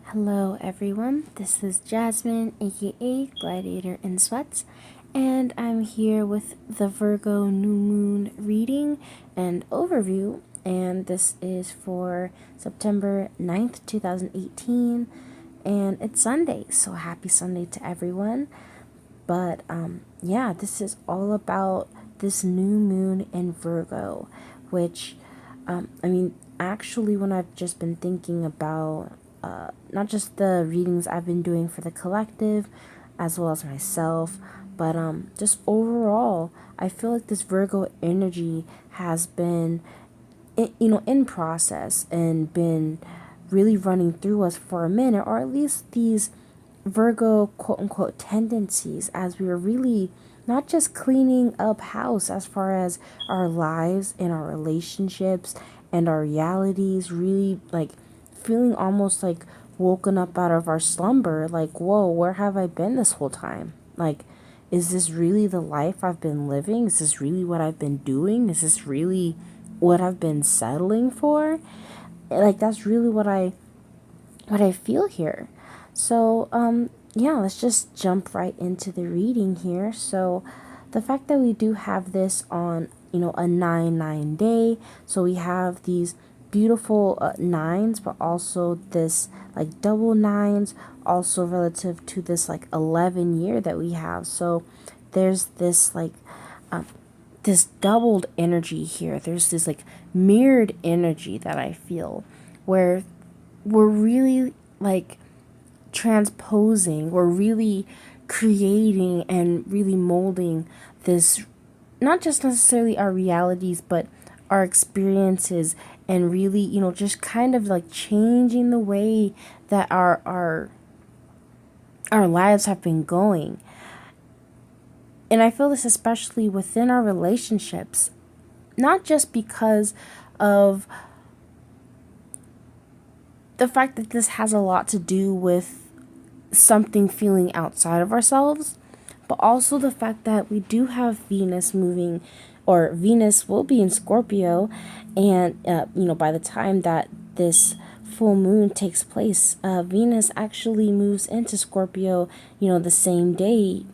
Hello everyone, this is Jasmine aka Gladiatorinsweats, and I'm here with the Virgo new moon reading and overview, and this is for September 9th, 2018, and it's Sunday, so happy Sunday to everyone. But yeah, this is all about this new moon in Virgo, which actually, when I've just been thinking about not just the readings I've been doing for the collective, as well as myself, but just overall, I feel like this Virgo energy has been, in process and been really running through us for a minute, or at least these Virgo quote unquote tendencies, as we were really not just cleaning up house as far as our lives and our relationships and our realities, really like feeling almost like woken up out of our slumber, like, whoa, where have I been this whole time? Like, is this really the life I've been living? Is this really what I've been doing? Is this really what I've been settling for? Like, that's really what I feel here. So, yeah, let's just jump right into the reading here. So, the fact that we do have this on, a 9-9 day, so we have these beautiful nines, but also this like double nines, also relative to this like 11 year that we have. So, there's this like this doubled energy here. There's this like mirrored energy that I feel where we're really like transposing, we're really creating and really molding this, not just necessarily our realities, but our experiences, and really, just kind of like changing the way that our lives have been going. And I feel this especially within our relationships, not just because of the fact that this has a lot to do with something feeling outside of ourselves, but also the fact that we do have Venus moving, or Venus will be in Scorpio, and by the time that this full moon takes place, Venus actually moves into Scorpio, the same day,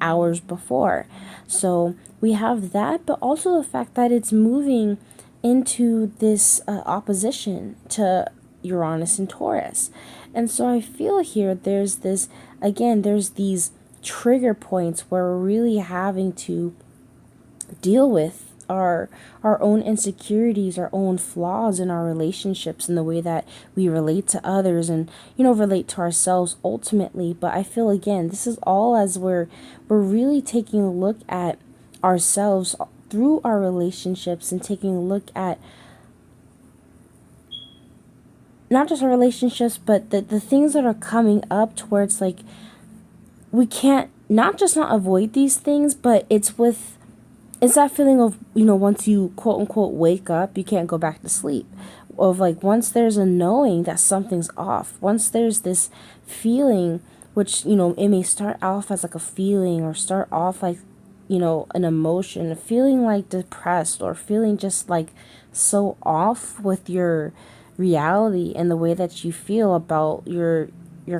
hours before. So we have that, but also the fact that it's moving into this opposition to Uranus and Taurus. And so I feel here there's these trigger points where we're really having to deal with our own insecurities, our own flaws in our relationships, and the way that we relate to others, and relate to ourselves ultimately. But I feel, again, this is all as we're really taking a look at ourselves through our relationships, and taking a look at not just our relationships, but the things that are coming up towards, like, we can't not avoid these things, but it's that feeling of, once you quote unquote wake up, you can't go back to sleep. Of like, once there's a knowing that something's off, once there's this feeling, which, it may start off as like a feeling, or start off like, an emotion, feeling like depressed, or feeling just like so off with your reality and the way that you feel about your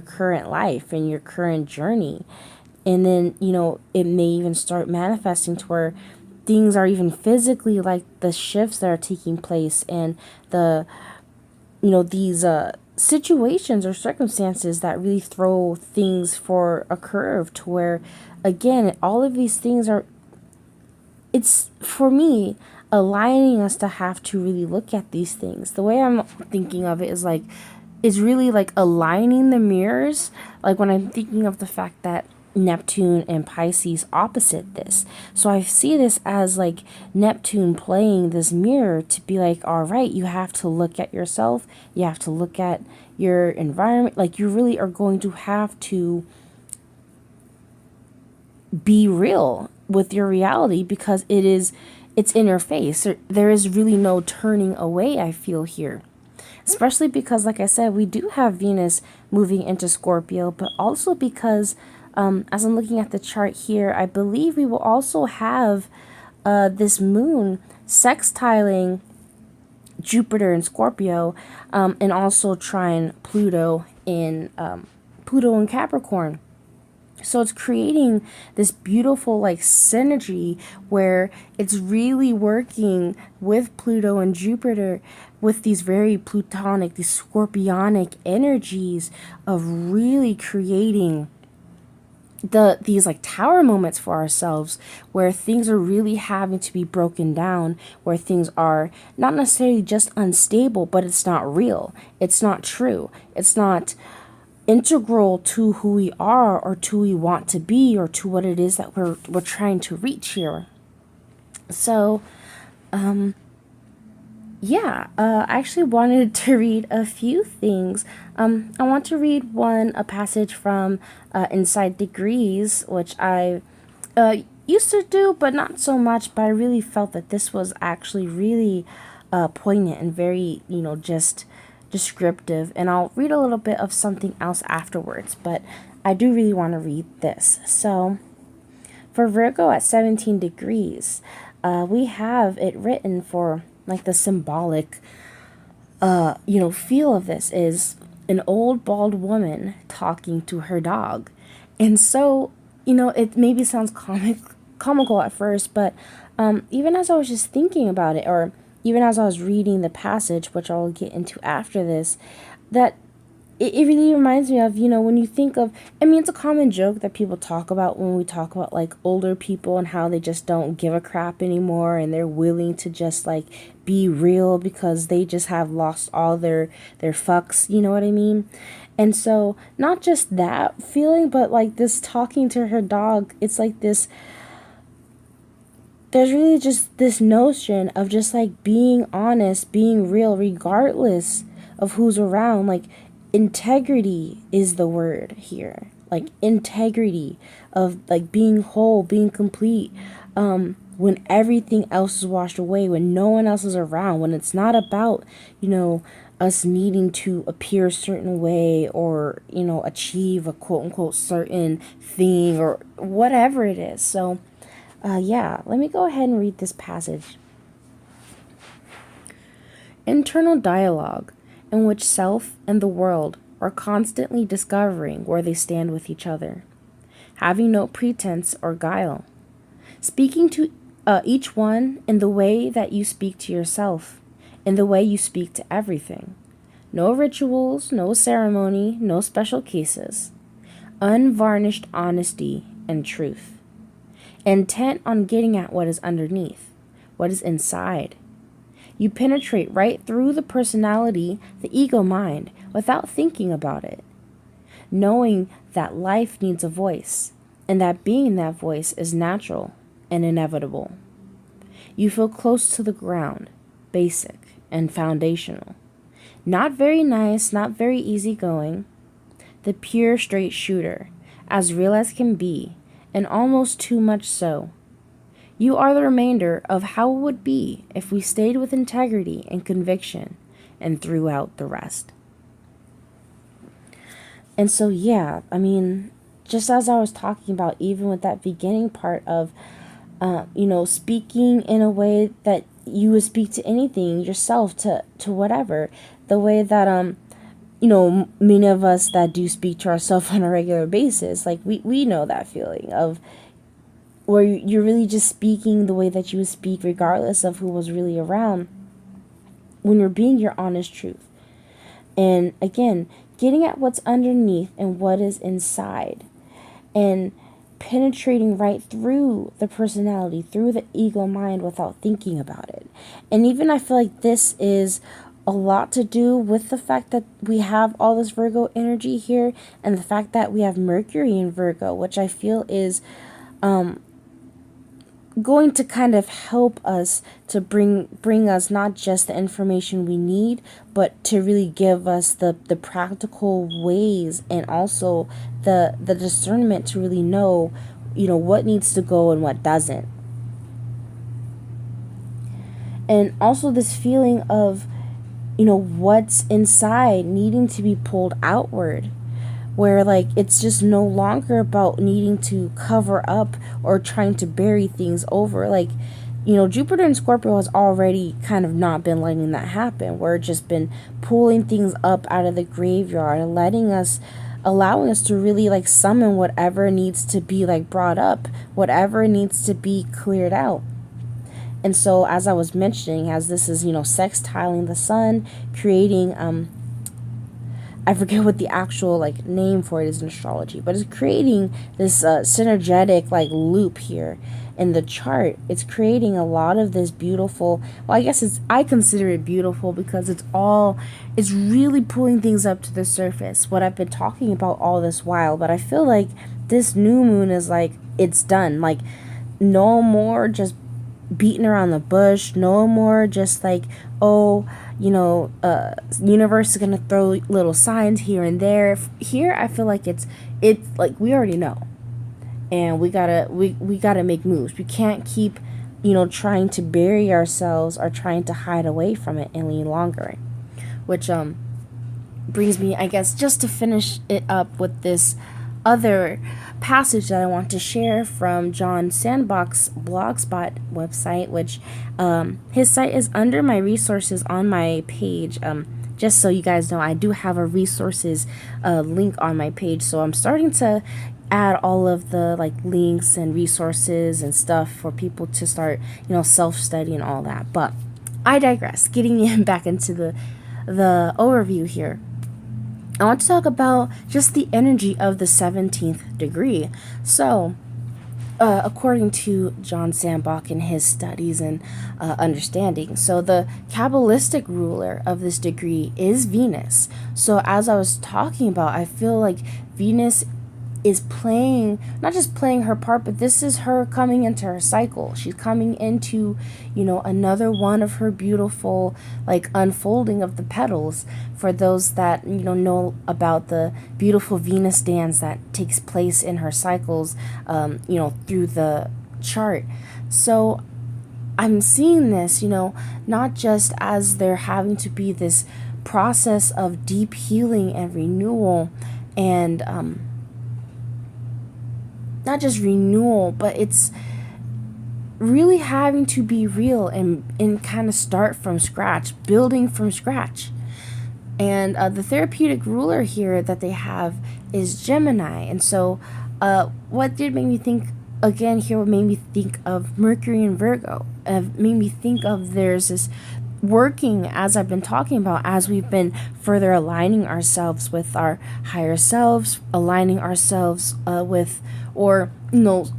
current life and your current journey. And then, it may even start manifesting to where things are even physically, like the shifts that are taking place, and the these situations or circumstances that really throw things for a curve, to where, again, all of these things are, it's, for me, aligning us to have to really look at these things. The way I'm thinking of it is really like aligning the mirrors. Like, when I'm thinking of the fact that Neptune and Pisces opposite this. So I see this as like Neptune playing this mirror to be like, all right, you have to look at yourself. You have to look at your environment. Like, you really are going to have to be real with your reality, because it's in your face. There is really no turning away, I feel here. Especially because, like I said, we do have Venus moving into Scorpio, but also because, as I'm looking at the chart here, I believe we will also have this moon sextiling Jupiter in Scorpio, and also trine Pluto in Pluto and Capricorn. So it's creating this beautiful like synergy where it's really working with Pluto and Jupiter with these very plutonic, these scorpionic energies of really creating these like tower moments for ourselves where things are really having to be broken down, where things are not necessarily just unstable, but it's not real, it's not true, it's not integral to who we are or to who we want to be or to what it is that we're trying to reach here. So I actually wanted to read a few things. I want to read a passage from Inside Degrees, which I used to do, but not so much. But I really felt that this was actually really poignant and very, just descriptive. And I'll read a little bit of something else afterwards, but I do really want to read this. So, for Virgo at 17 degrees, we have it written for like the symbolic feel of this is an old bald woman talking to her dog. And so it maybe sounds comical at first, but even as I was just thinking about it, or even as I was reading the passage, which I'll get into after this, that it really reminds me of, when you think of, it's a common joke that people talk about when we talk about like older people and how they just don't give a crap anymore and they're willing to just like be real because they just have lost all their fucks, you know what I mean? And so not just that feeling, but like this talking to her dog, it's like this, there's really just this notion of just like being honest, being real, regardless of who's around. Like, integrity is the word here. Like integrity of like being whole, being complete, when everything else is washed away, when no one else is around, when it's not about, us needing to appear a certain way or, achieve a quote unquote certain thing or whatever it is. So, let me go ahead and read this passage. Internal dialogue, in which self and the world are constantly discovering where they stand with each other, having no pretense or guile, speaking to each one in the way that you speak to yourself, in the way you speak to everything. No rituals, no ceremony, no special cases. Unvarnished honesty and truth. Intent on getting at what is underneath, what is inside. You penetrate right through the personality, the ego mind, without thinking about it, knowing that life needs a voice, and that being that voice is natural and inevitable. You feel close to the ground, basic and foundational. Not very nice, not very easygoing. The pure straight shooter, as real as can be, and almost too much so. You are the remainder of how it would be if we stayed with integrity and conviction and threw out the rest. And so, just as I was talking about, even with that beginning part of, speaking in a way that you would speak to anything, yourself, to whatever, the way that, many of us that do speak to ourselves on a regular basis, like we know that feeling of, where you're really just speaking the way that you would speak regardless of who was really around, when you're being your honest truth. And again, getting at what's underneath and what is inside, and penetrating right through the personality, through the ego mind without thinking about it. And even I feel like this is a lot to do with the fact that we have all this Virgo energy here, and the fact that we have Mercury in Virgo, which I feel is going to kind of help us to bring us not just the information we need, but to really give us the practical ways, and also the discernment to really know, what needs to go and what doesn't. And also this feeling of, what's inside needing to be pulled outward, where like it's just no longer about needing to cover up or trying to bury things over. Like Jupiter and Scorpio has already kind of not been letting that happen. We're just been pulling things up out of the graveyard and allowing us to really like summon whatever needs to be like brought up, whatever needs to be cleared out. And so, as I was mentioning, as this is, sextiling the sun, creating, I forget what the actual like name for it is in astrology, but it's creating this synergetic like loop here in the chart. It's creating a lot of this beautiful, well, I consider it beautiful because it's really pulling things up to the surface, what I've been talking about all this while. But I feel like this new moon is like, it's done. Like, no more just beating around the bush, no more just like, oh, universe is gonna throw little signs here and there. Here I feel like it's like we already know, and we gotta make moves. We can't keep trying to bury ourselves or trying to hide away from it any longer, which brings me, I guess, just to finish it up with this other passage that I want to share from John Sandbach's Blogspot website, which his site is under my resources on my page. Just so you guys know, I do have a resources link on my page, so I'm starting to add all of the like links and resources and stuff for people to start self-study and all that. But I digress. Getting back into the overview here, I want to talk about just the energy of the 17th degree. So, according to John Sandbach in his studies and understanding, so the Kabbalistic ruler of this degree is Venus. So, as I was talking about, I feel like Venus is playing, not just playing her part, but this is her coming into her cycle. She's coming into, another one of her beautiful, like, unfolding of the petals. For those that, know about the beautiful Venus dance that takes place in her cycles, through the chart. So I'm seeing this, not just as there having to be this process of deep healing and renewal and, not just renewal, but it's really having to be real and kind of start from scratch, building from scratch. And the therapeutic ruler here that they have is Gemini. And so what did make me think, again, here what made me think of Mercury and Virgo. Made me think of there's this working, as I've been talking about, as we've been further aligning ourselves with our higher selves, aligning ourselves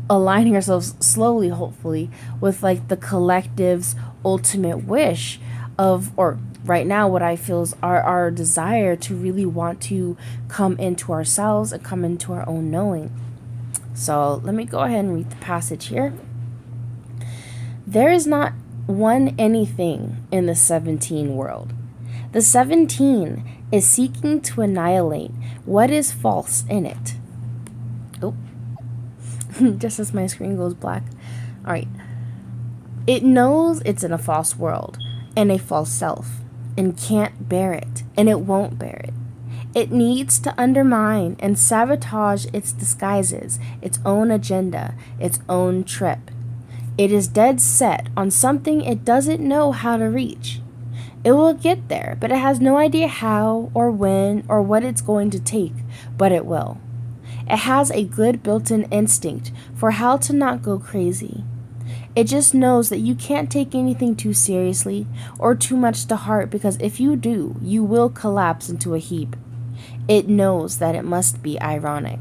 aligning ourselves slowly, hopefully, with like the collective's ultimate wish of, or right now what I feel is our desire to really want to come into ourselves and come into our own knowing. So let me go ahead and read the passage here. There is not one anything in the 17 world. The 17 is seeking to annihilate what is false in it. Oh, just as my screen goes black. All right. It knows it's in a false world and a false self and can't bear it, and it won't bear it. It needs to undermine and sabotage its disguises, its own agenda, its own trip. It is dead set on something it doesn't know how to reach. It will get there, but it has no idea how or when or what it's going to take, but it will. It has a good built-in instinct for how to not go crazy. It just knows that you can't take anything too seriously or too much to heart, because if you do, you will collapse into a heap. It knows that it must be ironic.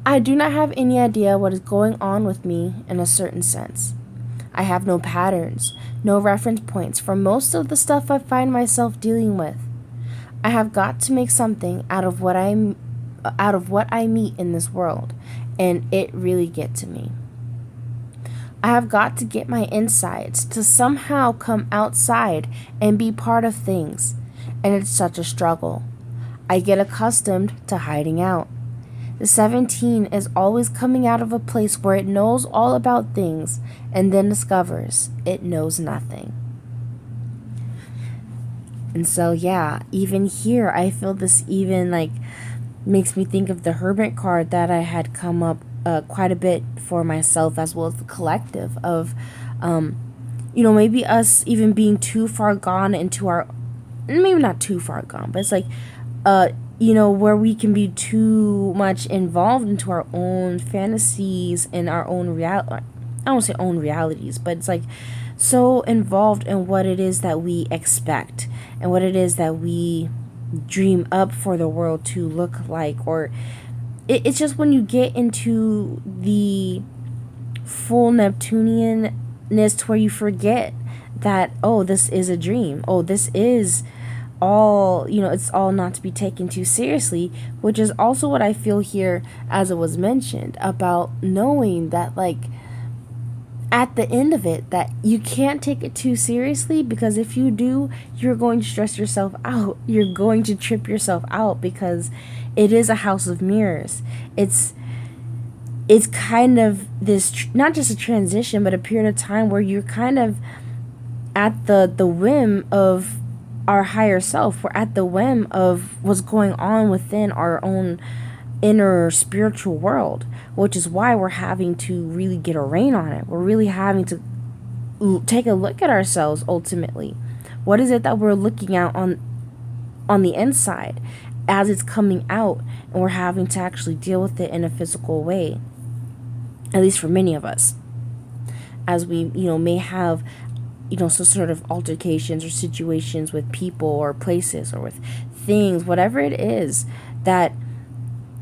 I do not have any idea what is going on with me in a certain sense. I have no patterns, no reference points for most of the stuff I find myself dealing with. I have got to make something out of what I meet in this world, and it really gets to me. I have got to get my insides to somehow come outside and be part of things, and it's such a struggle. I get accustomed to hiding out. The 17 is always coming out of a place where it knows all about things and then discovers it knows nothing. And so, yeah, even here, I feel this even like makes me think of the Hermit card that I had come up quite a bit for myself as well as the collective of, maybe us even being too far gone into our, maybe not too far gone, but it's like, where we can be too much involved into our own fantasies and our own reality. I don't say own realities, but it's like so involved in what it is that we expect and what it is that we dream up for the world to look like. Or it's just when you get into the full Neptunianness to where you forget that, oh, this is a dream. Oh, this is all, it's all not to be taken too seriously, which is also what I feel here, as it was mentioned, about knowing that, like, at the end of it, that you can't take it too seriously, because if you do, you're going to stress yourself out. You're going to trip yourself out, because it is a house of mirrors. It's kind of this, not just a transition, but a period of time where you're kind of at the whim of our higher self. We're at the whim of what's going on within our own inner spiritual world, which is why we're having to really get a rein on it. We're really having to take a look at ourselves ultimately. What is it that we're looking at on the inside as it's coming out, and we're having to actually deal with it in a physical way, at least for many of us, as we may have some sort of altercations or situations with people or places or with things, whatever it is that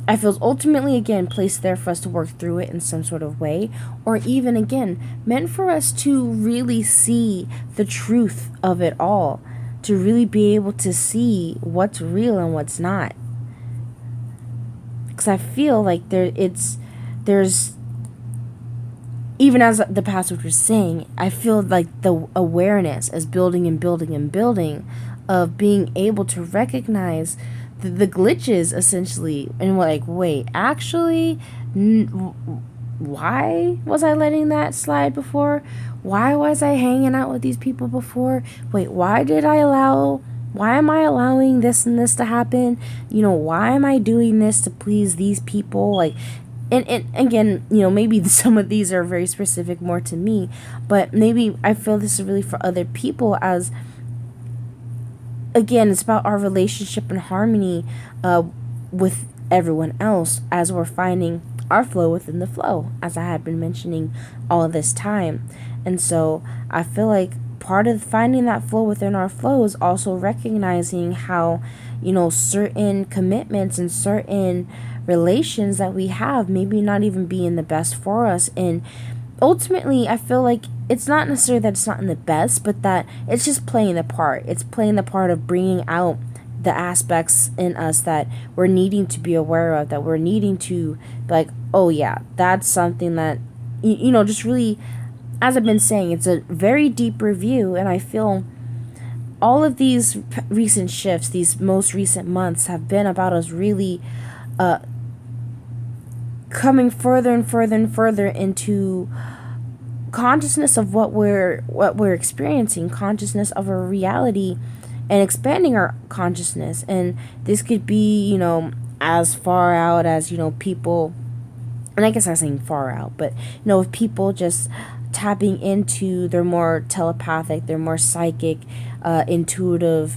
I feel is ultimately, again, placed there for us to work through it in some sort of way, or even, again, meant for us to really see the truth of it all, to really be able to see what's real and what's not. Because I feel like there's even as the passage was saying, I feel like the awareness is building and building and building of being able to recognize the glitches, essentially, and like, wait, actually, why was I letting that slide before? Why was I hanging out with these people before? Wait, why am I allowing this and this to happen? Why am I doing this to please these people? Like, and again, maybe some of these are very specific more to me, but maybe I feel this is really for other people, as, again, it's about our relationship and harmony with everyone else, as we're finding our flow within the flow, as I had been mentioning all this time. And so I feel like part of finding that flow within our flow is also recognizing how, certain commitments and certain relations that we have maybe not even being the best for us. And ultimately, I feel like it's not necessarily that it's not in the best, but that it's just playing the part. It's playing the part of bringing out the aspects in us that we're needing to be aware of, that we're needing to be like, oh yeah, that's something that, just really, as I've been saying, it's a very deep review. And I feel all of these recent shifts, these most recent months, have been about us really coming further and further and further into consciousness of what we're experiencing, consciousness of our reality, and expanding our consciousness. And this could be, as far out as, people, and I guess I'm saying far out, but, with people just tapping into their more telepathic, their more psychic, intuitive,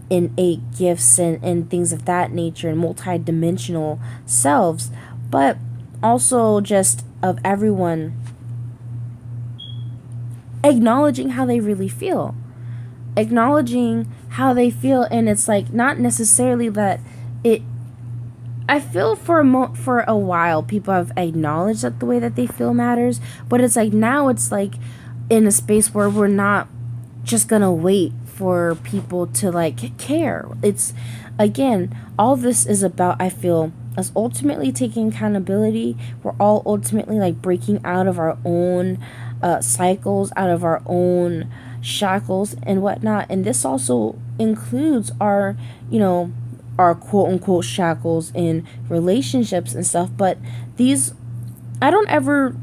innate gifts and things of that nature, and multi-dimensional selves, but also just of everyone acknowledging how they really feel. Acknowledging how they feel, and it's like, not necessarily that it, I feel for a while people have acknowledged that the way that they feel matters, but it's like now it's like in a space where we're not just gonna wait for people to like care. It's, again, all this is about, I feel, us ultimately taking accountability. We're all ultimately like breaking out of our own cycles, out of our own shackles and whatnot. And this also includes our, our quote unquote shackles in relationships and stuff. But these, I don't ever,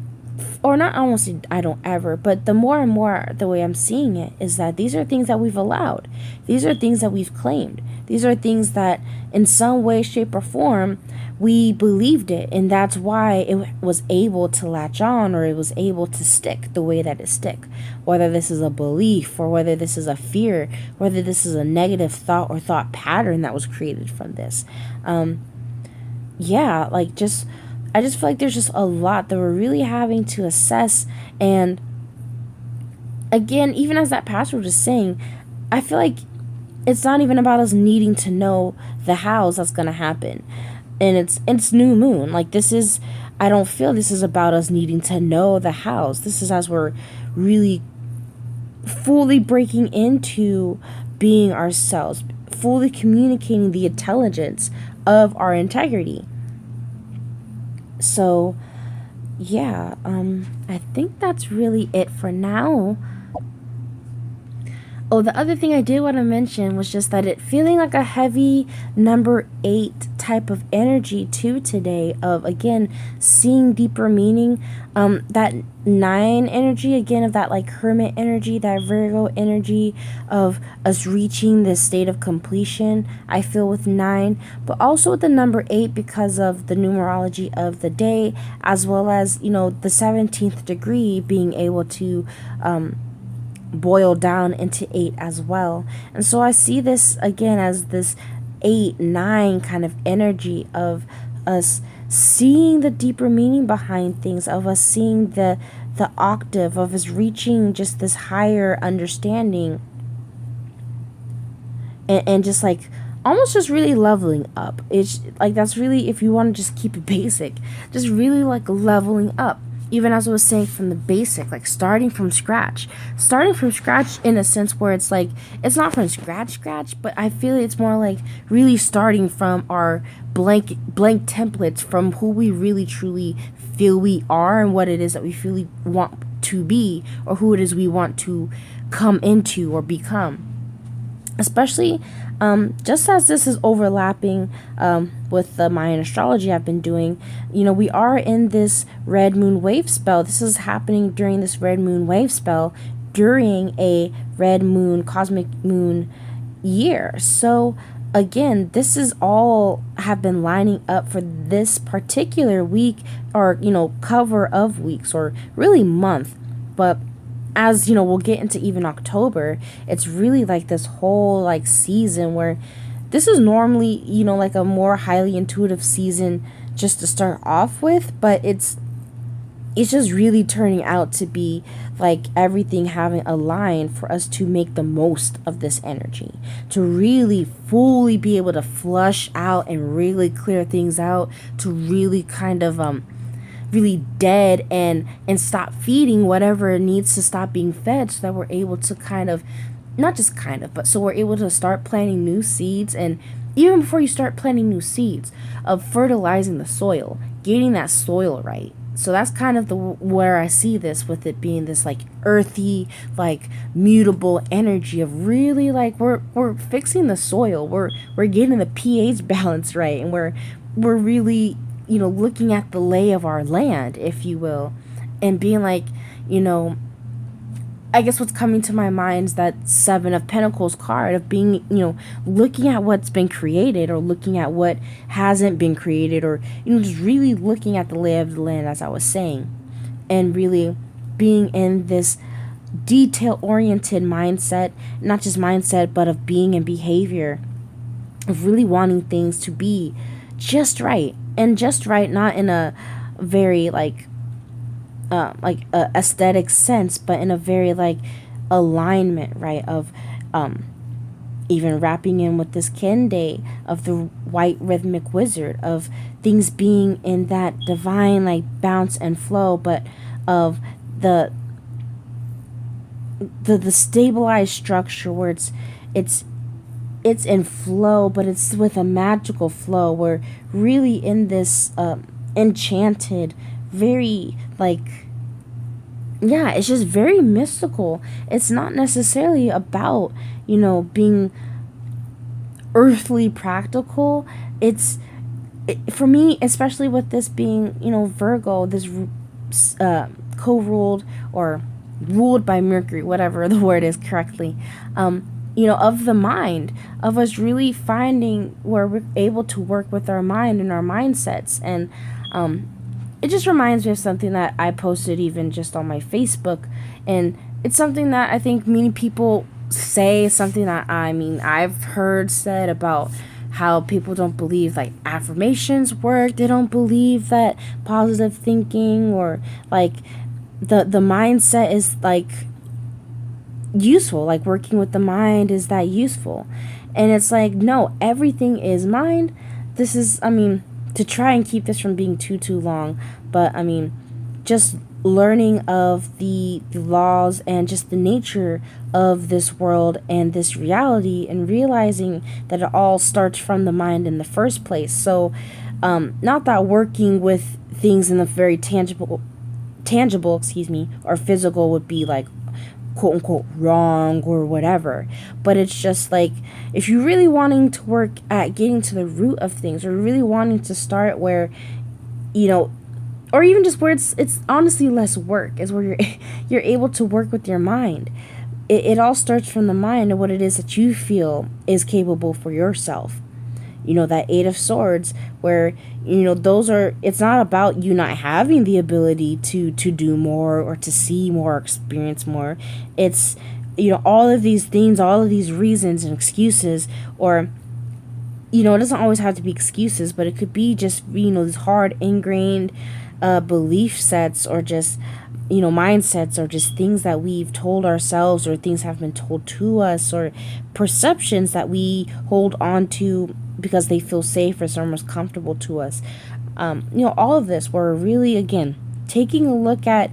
or not, I won't say I don't ever, but the more and more the way I'm seeing it is that these are things that we've allowed. These are things that we've claimed. These are things that in some way, shape, or form we believed it, and that's why it was able to latch on, or it was able to stick the way that it stick. Whether this is a belief, or whether this is a fear, whether this is a negative thought or thought pattern that was created from this. Yeah, like I just feel like there's just a lot that we're really having to assess. And again, even as that pastor was just saying, I feel like it's not even about us needing to know the hows that's gonna happen. And it's new moon. Like, this is, I don't feel this is about us needing to know the hows. This is as we're really fully breaking into being ourselves, fully communicating the intelligence of our integrity. So yeah, I think that's really it for now. Oh, the other thing I did want to mention was just that it feeling like a heavy number 8 type of energy too today, of again seeing deeper meaning. That 9 energy, again, of that like hermit energy, that Virgo energy of us reaching this state of completion, I feel with 9, but also with the number 8 because of the numerology of the day, as well as, you know, the 17th degree being able to boil down into 8 as well. And so I see this again as this 8-9 kind of energy of us seeing the deeper meaning behind things, of us seeing the octave, of us reaching just this higher understanding, and just like almost just really leveling up. It's like, that's really, if you want to just keep it basic, just really like leveling up. Even as I was saying, from the basic, like starting from scratch in a sense where it's like, it's not from scratch, but I feel it's more like really starting from our blank templates, from who we really truly feel we are, and what it is that we really want to be, or who it is we want to come into or become. Especially just as this is overlapping with the Mayan astrology I've been doing, you know, we are in this red moon wave spell. This is happening during this red moon wave spell during a red moon, cosmic moon year. So again, this is all have been lining up for this particular week, or, you know, cover of weeks, or really month. But as you know, we'll get into even October, it's really like this whole like season where this is normally, you know, like a more highly intuitive season just to start off with, but it's just really turning out to be like everything having aligned for us to make the most of this energy, to really fully be able to flush out and really clear things out, to really kind of really dead and stop feeding whatever needs to stop being fed, so that we're able to kind of, not just kind of, but so we're able to start planting new seeds. And even before you start planting new seeds, of fertilizing the soil, getting that soil right. So that's kind of the where I see this, with it being this like earthy, like mutable energy of really like we're fixing the soil, we're getting the pH balance right, and we're really, you know, looking at the lay of our land, if you will, and being like, you know, I guess what's coming to my mind is that 7 of Pentacles card of being, you know, looking at what's been created, or looking at what hasn't been created, or, you know, just really looking at the lay of the land, as I was saying, and really being in this detail-oriented mindset, not just mindset, but of being and behavior, of really wanting things to be just right. And just right, not in a very like a aesthetic sense, but in a very like alignment, right, of even wrapping in with this Kende of the white rhythmic wizard, of things being in that divine like bounce and flow, but of the stabilized structure where it's in flow, but it's with a magical flow. We're really in this enchanted, very like, yeah, it's just very mystical. It's not necessarily about, you know, being earthly practical. For me, especially with this being, you know, Virgo, this co-ruled or ruled by Mercury, whatever the word is correctly, of the mind, of us really finding where we're able to work with our mind and our mindsets. And it just reminds me of something that I posted even just on my Facebook. And it's something that I think many people say, something that I've heard said about how people don't believe like affirmations work. They don't believe that positive thinking or like the mindset is like useful, like working with the mind is that useful. And it's like, no, everything is mind. This is, to try and keep this from being too long, but just learning of the laws and just the nature of this world and this reality, and realizing that it all starts from the mind in the first place. So not that working with things in the very tangible, or physical would be like quote unquote wrong or whatever, but it's just like, if you're really wanting to work at getting to the root of things, or really wanting to start where, or even just where it's honestly less work, is where you're able to work with your mind. It all starts from the mind and what it is that you feel is capable for yourself. That Eight of Swords, where, those are, it's not about you not having the ability to do more or to see more, or experience more. It's, all of these things, all of these reasons and excuses, or, it doesn't always have to be excuses, but it could be just, these hard ingrained belief sets, or just, mindsets, or just things that we've told ourselves, or things have been told to us, or perceptions that we hold on to because they feel safe or most comfortable to us. All of this, we're really, again, taking a look at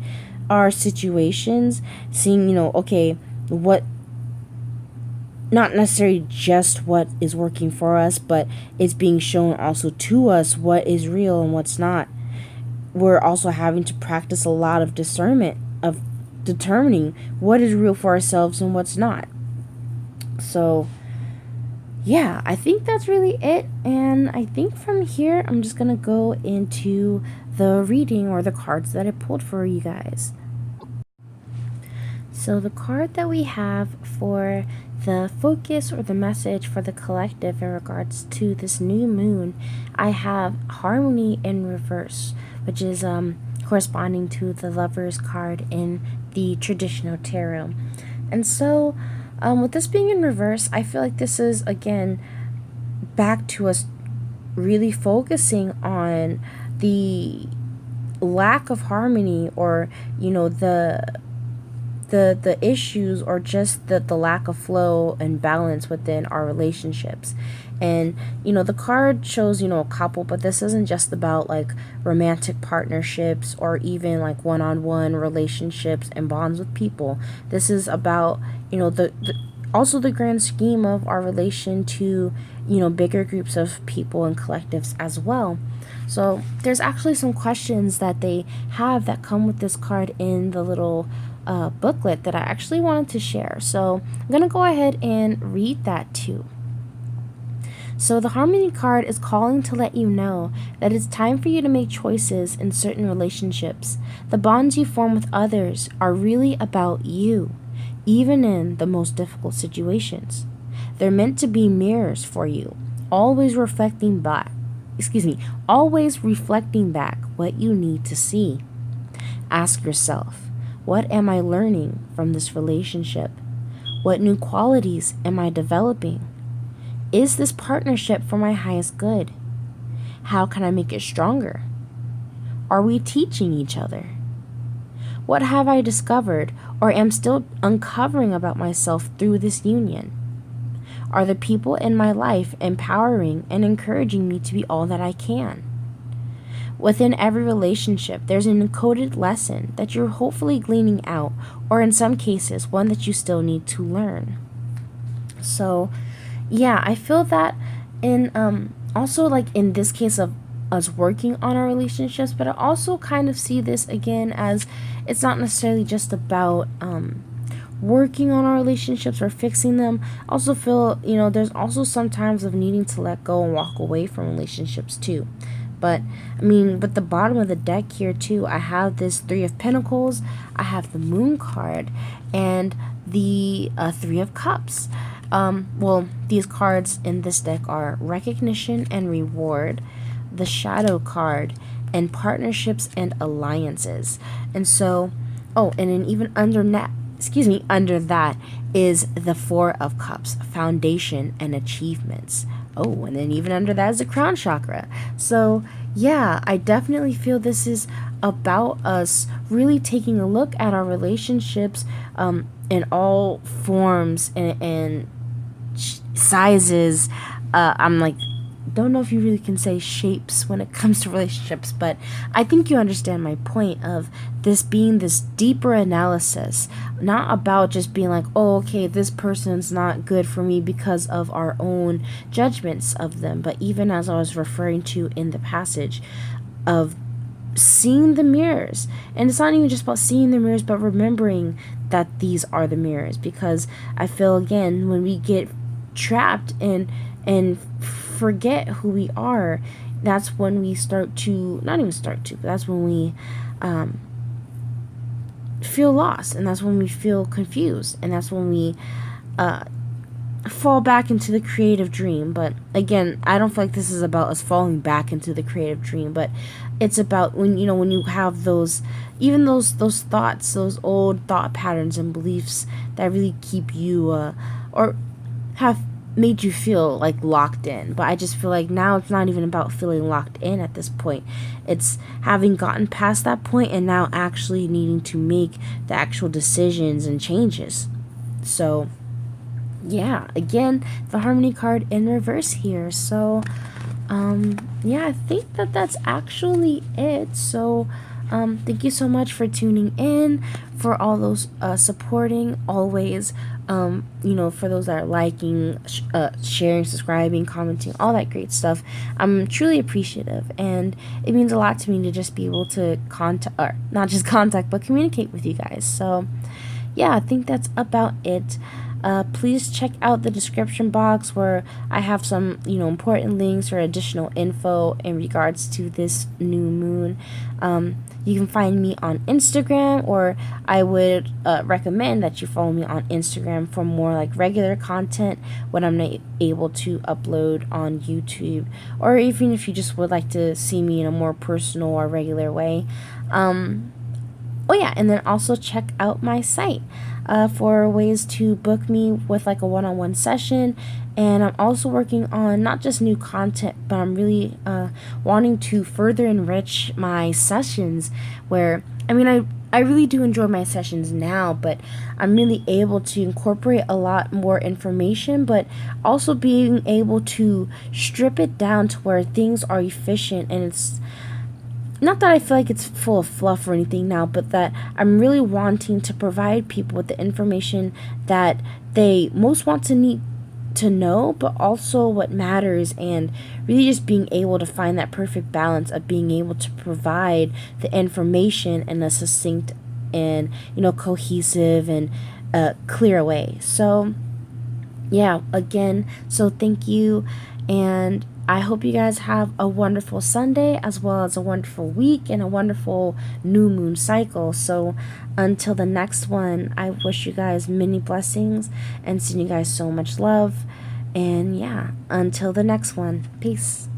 our situations, seeing, okay, what, not necessarily just what is working for us, but it's being shown also to us what is real and what's not. We're also having to practice a lot of discernment of determining what is real for ourselves and what's not. So yeah, I think that's really it. And I think from here, I'm just going to go into the reading, or the cards that I pulled for you guys. So the card that we have for the focus, or the message for the collective in regards to this new moon, I have Harmony in reverse, which is corresponding to the Lover's card in the traditional tarot. And so with this being in reverse, I feel like this is, again, back to us really focusing on the lack of harmony, or, the issues, or just the lack of flow and balance within our relationships. And the card shows a couple, but this isn't just about like romantic partnerships, or even like one-on-one relationships and bonds with people. This is about also the grand scheme of our relation to bigger groups of people and collectives as well. So there's actually some questions that they have that come with this card in the little booklet that I actually wanted to share. So I'm going to go ahead and read that too. So the Harmony card is calling to let you know that it's time for you to make choices in certain relationships. The bonds you form with others are really about you, even in the most difficult situations. They're meant to be mirrors for you, always reflecting back what you need to see. Ask yourself, what am I learning from this relationship? What new qualities am I developing? Is this partnership for my highest good? How can I make it stronger? Are we teaching each other? What have I discovered or am still uncovering about myself through this union? Are the people in my life empowering and encouraging me to be all that I can? Within every relationship, there's an encoded lesson that you're hopefully gleaning out, or in some cases, one that you still need to learn. So yeah, I feel that in also like in this case of us working on our relationships, but I also kind of see this again as it's not necessarily just about working on our relationships or fixing them. I also feel, there's also some times of needing to let go and walk away from relationships too. But with the bottom of the deck here too, I have this Three of Pentacles, I have the Moon card, and the Three of Cups. Well, these cards in this deck are Recognition and Reward, the Shadow card, and Partnerships and Alliances. And so, oh, and then even under that is the Four of Cups, Foundation and Achievements. Oh, and then even under that is the Crown Chakra. So, yeah, I definitely feel this is about us really taking a look at our relationships in all forms and sizes. I'm like, don't know if you really can say shapes when it comes to relationships, but I think you understand my point of this being this deeper analysis, not about just being like, oh, okay, this person's not good for me because of our own judgments of them, but even as I was referring to in the passage of seeing the mirrors. And it's not even just about seeing the mirrors, but remembering that these are the mirrors, because I feel, again, when we get trapped and forget who we are, that's when we start to, not even start to, but that's when we feel lost, and that's when we feel confused, and that's when we fall back into the creative dream. But again, I don't feel like this is about us falling back into the creative dream, but it's about when you have those, even those thoughts, those old thought patterns and beliefs that really keep you or have made you feel like locked in. But I just feel like now it's not even about feeling locked in at this point. It's having gotten past that point and now actually needing to make the actual decisions and changes. So yeah, again, the Harmony card in reverse here. So yeah, I think that's actually it. So thank you so much for tuning in, for all those supporting always, for those that are liking, sharing, subscribing, commenting, all that great stuff. I'm truly appreciative, and it means a lot to me to just be able to contact, or not just contact, but communicate with you guys. So yeah, I think that's about it. Please check out the description box where I have some, important links or additional info in regards to this new moon. You can find me on Instagram, or I would recommend that you follow me on Instagram for more like regular content when I'm not able to upload on YouTube, or even if you just would like to see me in a more personal or regular way. Oh yeah, and then also check out my site for ways to book me with like a one-on-one session. And I'm also working on not just new content, but I'm really wanting to further enrich my sessions, where, I really do enjoy my sessions now, but I'm really able to incorporate a lot more information, but also being able to strip it down to where things are efficient. And it's not that I feel like it's full of fluff or anything now, but that I'm really wanting to provide people with the information that they most want to need to know, but also what matters, and really just being able to find that perfect balance of being able to provide the information in a succinct and cohesive and clear way. So yeah, again, so thank you, and I hope you guys have a wonderful Sunday, as well as a wonderful week and a wonderful new moon cycle. So until the next one, I wish you guys many blessings and send you guys so much love. And yeah, until the next one, peace.